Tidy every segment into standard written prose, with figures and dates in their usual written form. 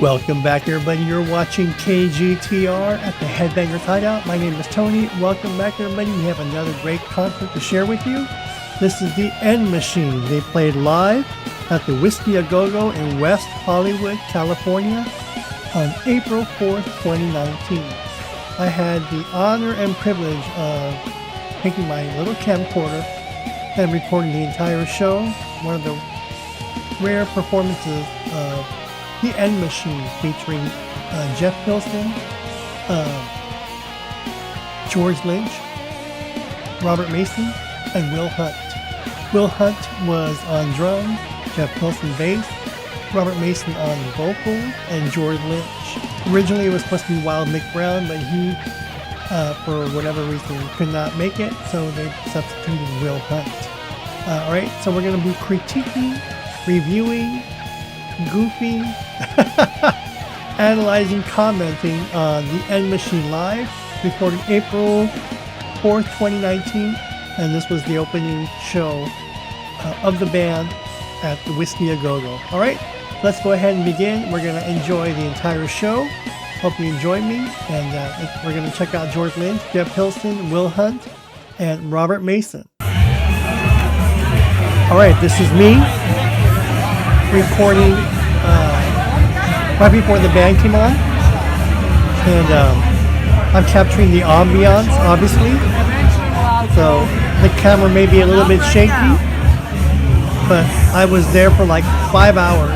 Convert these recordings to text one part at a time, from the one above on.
Welcome back, everybody. You're watching KGTR at the Headbangers Hideout. My name is Tony. Welcome back, everybody. We have another great concert to share with you. This is the End Machine. They played live at the Whiskey A Go-Go in West Hollywood, California on April 4th, 2019. I had the honor and privilege of taking my little camcorder and recording the entire show. One of the rare performances of the End Machine, featuring Jeff Pilson, George Lynch, Robert Mason, and Will Hunt. Will Hunt was on drums, Jeff Pilson bass, Robert Mason on vocals, and George Lynch. Originally it was supposed to be Wild Mick Brown, but he, for whatever reason, could not make it, so they substituted Will Hunt. Alright, so we're going to be critiquing, reviewing, goofy, analyzing, commenting on the End Machine live, recorded April 4th, 2019, and this was the opening show of the band at the Whiskey A Go-Go. Alright, let's go ahead and begin. We're going to enjoy the entire show. Hope you enjoy me, and we're going to check out George Lynch, Jeff Pilson, Will Hunt, and Robert Mason. Alright, this is me recording right before the band came on, and I'm capturing the ambiance, obviously, so the camera may be a little bit shaky, but I was there for like 5 hours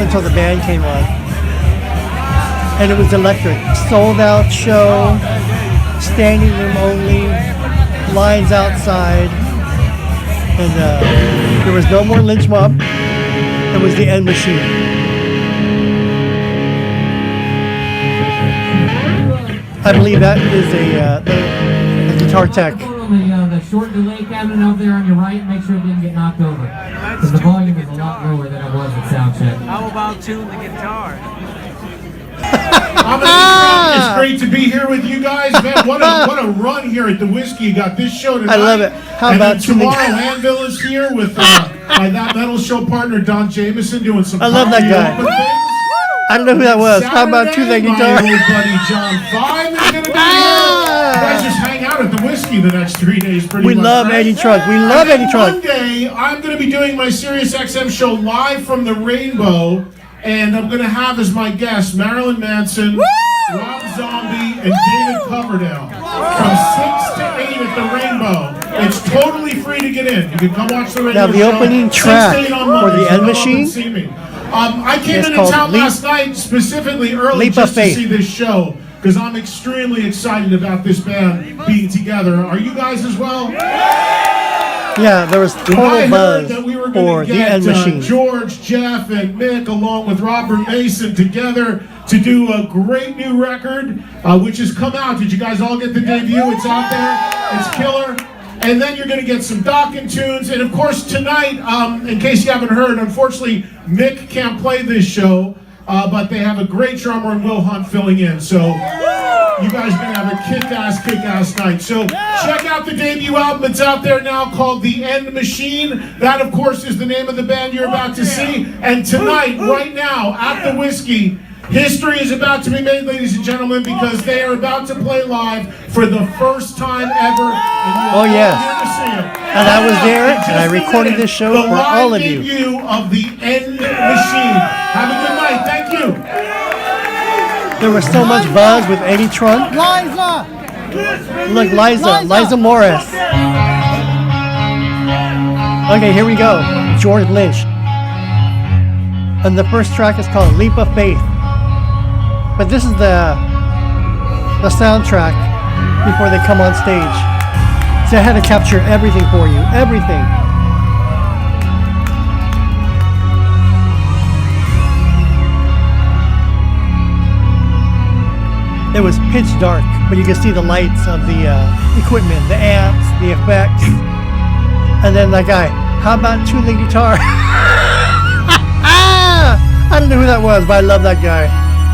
until the band came on, and it was electric. Sold out show, standing room only, lines outside, and there was no more lynch mob. It was the End Machine. I believe that is a guitar tech. The short delay cabinet over there on your right, make sure it didn't get knocked over. Because the volume is a lot lower than it was at sound check. How about tune the guitar? It's great to be here with you guys, man. What a run here at the Whiskey. You got this show tonight. I love it. How and about then tomorrow? Anvil is here with my That Metal Show partner Don Jameson doing some. I love that guy. I don't know who that was. Saturday, How about tune that guitar? My old buddy John 5 is going to be here. You guys just hang out at the Whiskey the next 3 days, pretty much. We love right? Eddie Trunk. We love Eddie Trunk. Monday, I'm going to be doing my Sirius XM show live from the Rainbow, and I'm going to have as my guests Marilyn Manson, Rob Zombie, and David Coverdale from 6 to 8 at the Rainbow. It's totally free to get in. You can come watch the radio Now the show. opening track 6 to 8 on for Monday, the so End come up Machine. and see me. I came It's into called town last night specifically early Leap just of to Faith. see this show because I'm extremely excited about this band being together. Are you guys as well? Yeah, there was When I total heard buzz that we were for going to the get End Machine. George, Jeff, and Mick along with Robert Mason together to do a great new record, which has come out. Did you guys all get the debut? It's out there. It's killer. And then you're going to get some Dokken tunes. And of course tonight, in case you haven't heard, unfortunately Mick can't play this show, but they have a great drummer in Will Hunt filling in. So you guys are going to have a kick-ass night. So check out the debut album. It's out there now called The End Machine. That, of course, is the name of the band you're about to see. And tonight, right now, at the Whiskey, history is about to be made, ladies and gentlemen, because they are about to play live for the first time ever. Oh, yes. Here to see them. And I was there, and I recorded this show for all of you. The live debut of The End Machine. Have a good night. Thank you. There was so much buzz with Eddie Trunk. Liza! Look, Liza Morris. Okay, here we go. George Lynch. And the first track is called Leap of Faith. But this is the soundtrack before they come on stage. So I had to capture everything for you. Everything. It was pitch dark, but you can see the lights of the equipment, the amps, the effects. And then that guy, how about tune the guitar? I don't know who that was, but I love that guy.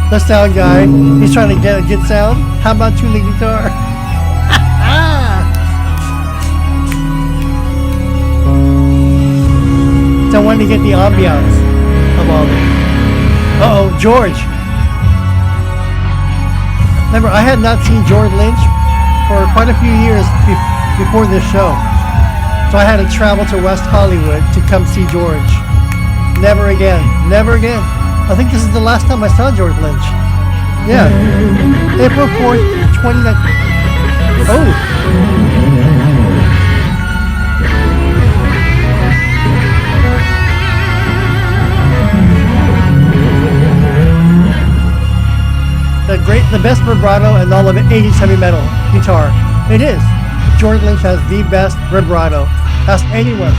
The sound guy, he's trying to get a good sound. How about tune the guitar? So I wanted to get the ambiance of all this. Uh-oh, George. Remember, I had not seen George Lynch for quite a few years before this show. So I had to travel to West Hollywood to come see George. Never again. Never again. I think this is the last time I saw George Lynch. Yeah. April 4th, 2019. Oh. The best vibrato in all of 80s heavy metal guitar. It is. George Lynch has the best vibrato. Ask anyone.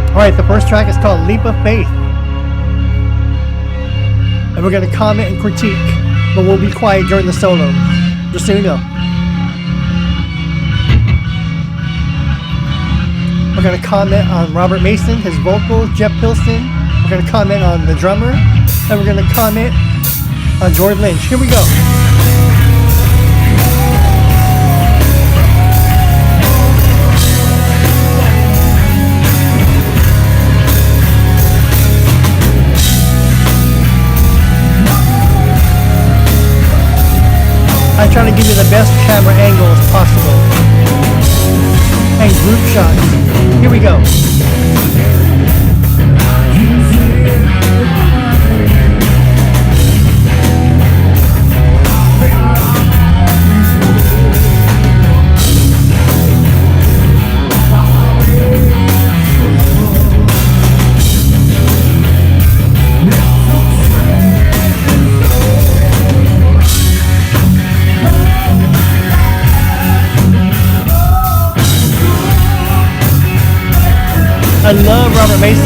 Alright, the first track is called Leap of Faith. And we're going to comment and critique, but we'll be quiet during the solo. Just so you know. We're going to comment on Robert Mason, his vocals, Jeff Pilson. We're going to comment on the drummer. And we're going to comment on George Lynch. Here we go. I try to give you the best camera angles possible. And group shots. Here we go. I love Robert Mason.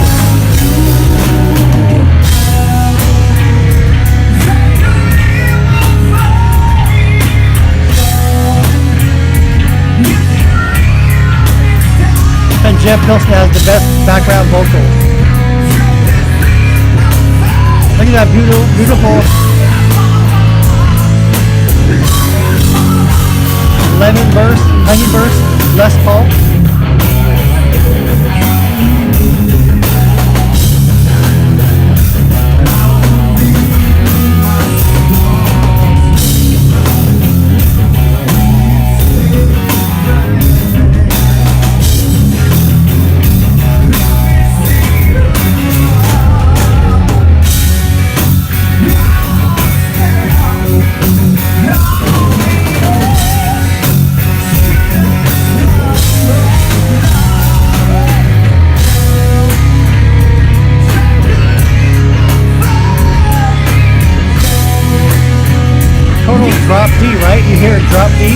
And Jeff Pilson has the best background vocals. Look at that beautiful lemon burst, honey burst, Les Paul. Drop D, right? You hear it drop D?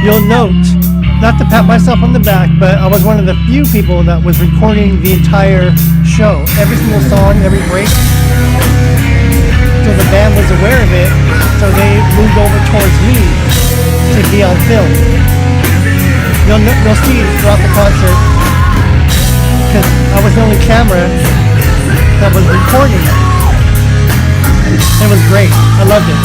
You'll note, not to pat myself on the back, but I was one of the few people that was recording the entire show. Every single song, every break. So the band was aware of it, so they moved over towards me to be on film. You'll see throughout the concert, because I was the only camera that was recording it. It was great. I loved it.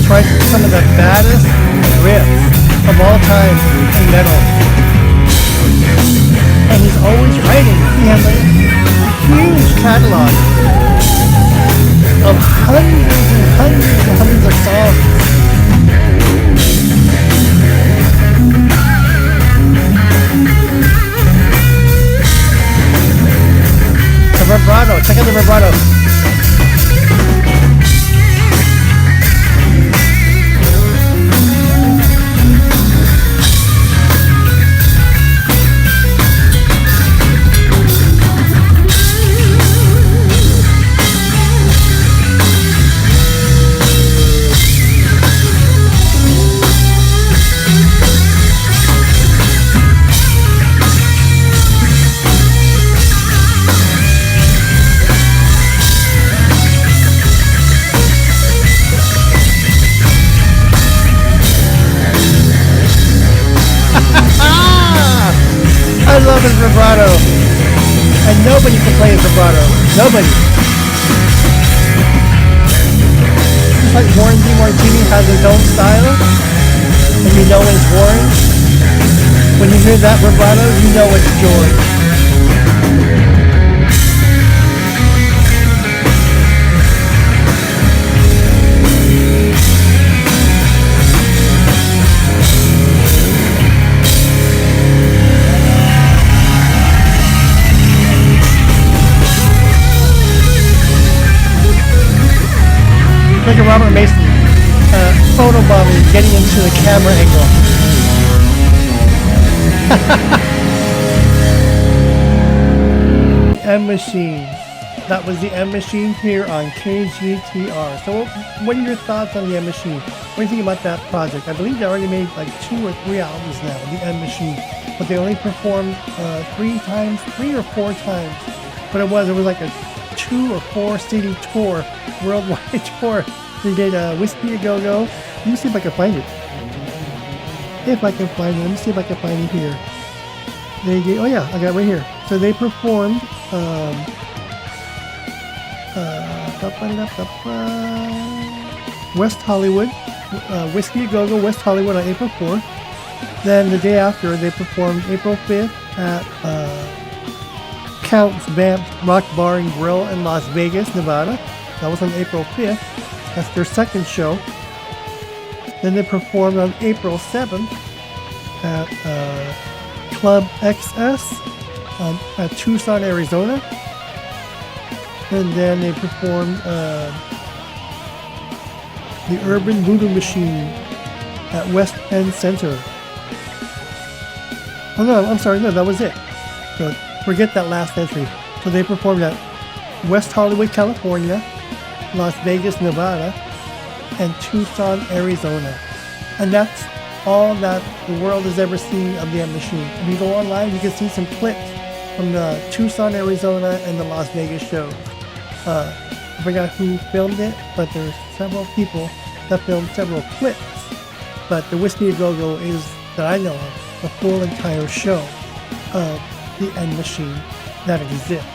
tried some of the baddest riffs of all time in metal. And he's always writing. He has a huge catalog of hundreds and hundreds and hundreds of songs. The vibrato, check out the vibrato. I love his vibrato, and nobody can play his vibrato. Nobody. Just like Warren D. Martini has his own style, and you know it's Warren. When you hear that vibrato, you know it's George. Look at Robert Mason photobombing, getting into the camera angle. M Machine. That was the M Machine here on KGTR. So what are your thoughts on the M Machine? What do you think about that project? I believe they already made like 2 or 3 albums now, the M Machine. But they only performed 3 or 4 times. But it was like a 2 or 4 CD tour, worldwide tour. They did Whiskey A Go Go. Let me see if I can find it. If I can find it, let me see if I can find it here. They did. Oh yeah, I got it right here. So they performed West Hollywood, Whiskey A Go Go, West Hollywood on April 4th. Then the day after, they performed April 5th at Count's Vamp Rock Bar and Grill in Las Vegas, Nevada. That was on April 5th. That's their second show. Then they performed on April 7th at Club XS at Tucson, Arizona. And then they performed the Urban Voodoo Machine at West End Center. Oh no, I'm sorry, no, that was it. So forget that last entry. So they performed at West Hollywood, California, Las Vegas, Nevada, and Tucson, Arizona. And that's all that the world has ever seen of the M Machine. If you go online, you can see some clips from the Tucson, Arizona, and the Las Vegas shows. I forgot who filmed it, but there's several people that filmed several clips. But the Whiskey A Go Go is, that I know of, the full entire show of the M Machine that exists.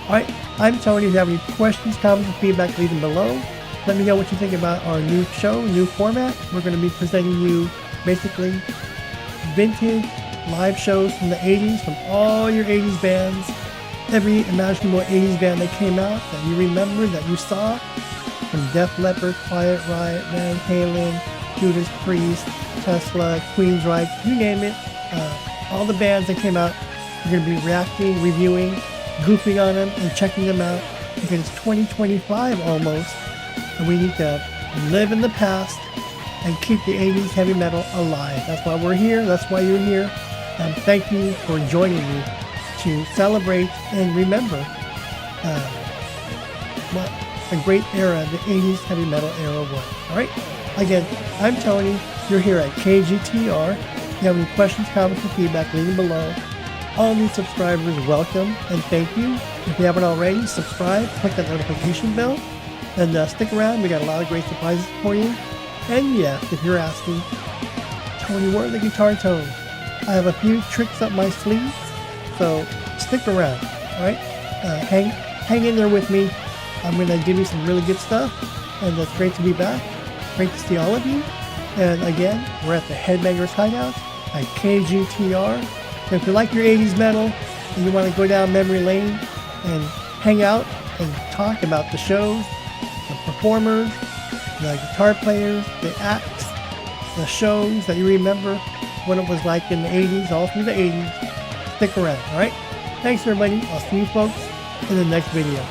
Alright, I'm Tony. If you have any questions, comments, or feedback, leave them below. Let me know what you think about our new show, new format. We're going to be presenting you basically vintage live shows from the 80s, from all your 80s bands, every imaginable 80s band that came out that you remember, that you saw, from Def Leppard, Quiet Riot, Van Halen, Judas Priest, Tesla, Queensryche, you name it. All the bands that came out, we're going to be reacting, reviewing, goofing on them, and checking them out, because it's 2025 almost, and we need to live in the past and keep the 80s heavy metal alive. That's why we're here. That's why you're here. And thank you for joining me to celebrate and remember what a great era the 80s heavy metal era was. All right. Again, I'm Tony. You're here at KGTR. If you have any questions, comments, or feedback, leave them below. All new subscribers, welcome and thank you. If you haven't already, subscribe, click that notification bell, and stick around. We got a lot of great surprises for you. And yes, if you're asking, Tony, where are the guitar tones? I have a few tricks up my sleeves, so stick around. All right, hang in there with me. I'm gonna give you some really good stuff, and it's great to be back. Great to see all of you. And again, we're at the Headbangers Hideout at KGTR. So if you like your 80s metal and you want to go down memory lane and hang out and talk about the shows, the performers, the guitar players, the acts, the shows that you remember what it was like in the 80s, all through the 80s, stick around, alright? Thanks everybody. I'll see you folks in the next video.